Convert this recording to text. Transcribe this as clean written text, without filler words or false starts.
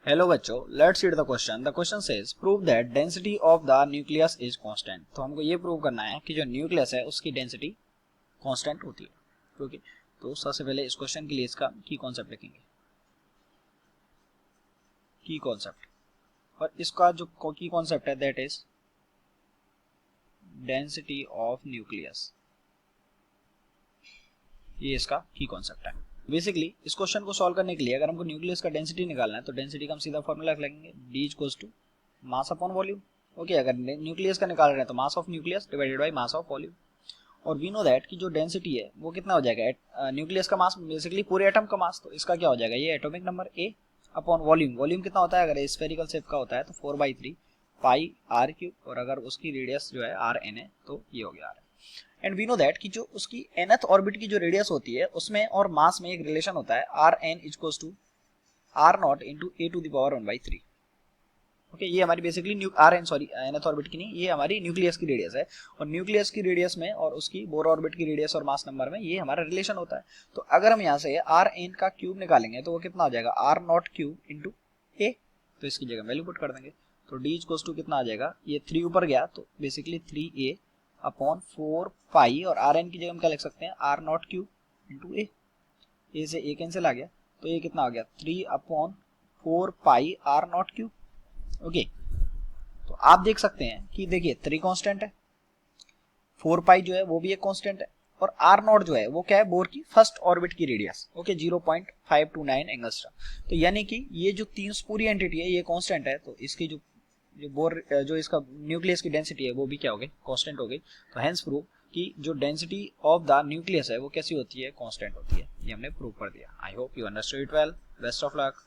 Hello बच्चों, let's read the question. The question says prove that density of the nucleus is constant. तो हमको ये prove करना है कि जो न्यूक्लियस है उसकी डेंसिटी कांस्टेंट होती है। ओके, तो सबसे पहले इस क्वेश्चन के लिए इसका की कॉन्सेप्ट लिखेंगे। की कॉन्सेप्ट, और इसका जो की कॉन्सेप्ट है that is density of nucleus. ये इसका की कॉन्सेप्ट है। बेसिकली इस क्वेश्चन को सॉल्व करने के लिए अगर हमको न्यूक्लियस का डेंसिटी निकालना है तो डेंसिटी का हम सीधा फॉर्मूला लगेंगे, d equals to mass upon volume. Okay, अगर न्यूक्लियस का निकाल रहे हैं तो mass of nucleus divided by mass of volume. और वी नो दैट कि जो डेंसिटी है वो कितना हो जाएगा, न्यूक्लियस का मास बेसिकली पूरे एटम का मास, तो इसका क्या हो जाएगा, ये atomic number a upon volume. Volume कितना होता है, अगर स्फेरिकल शेप का होता है तो 4/3 पाई r क्यूब, और अगर उसकी रेडियस जो है rn है तो ये हो गया r। And we know that कि जो उसकी nth ऑर्बिट की जो रेडियस होती है उसमें और मास में एक रिलेशन होता है, rn equals to r naught into a to the power 1/3। Okay, ये हमारी बेसिकली nth ऑर्बिट की नहीं, ये हमारी न्यूक्लियस की रेडियस है। और न्यूक्लियस की रेडियस में और उसकी बोर ऑर्बिट की रेडियस और मास नंबर में ये हमारा रिलेशन होता है। तो अगर हम यहाँ से rn का क्यूब निकालेंगे तो वो कितना हो जाएगा, r not cube into a। तो इसकी जगह वैल्यू पुट कर देंगे तो d इक्वल्स टू कितना आ जाएगा, ये 3 ऊपर गया तो बेसिकली 3a अपॉन 4 पाई, और rn की जगह हम क्या लिख सकते हैं, r not cube into a से a कैंसिल आ गया तो ये कितना आ गया, 3 upon 4 pi r not cube. Okay, तो आप देख सकते हैं कि देखिए 3 कांस्टेंट है, 4 पाई जो है वो भी एक कांस्टेंट है, और r नॉट जो है वो क्या है, बोर की फर्स्ट ऑर्बिट की रेडियस। ओके, 0.529 एंगस्ट्रा। तो यानी कि ये जो तीन पूरी एंटिटी है ये कांस्टेंट है, तो इसकी जो जो इसका न्यूक्लियस की डेंसिटी है वो भी क्या हो गई, कांस्टेंट हो गई। तो हेंस प्रूव कि जो डेंसिटी ऑफ द न्यूक्लियस है वो कैसी होती है, कांस्टेंट होती है। ये हमने प्रूव कर दिया। I hope you understood it well. Best of luck.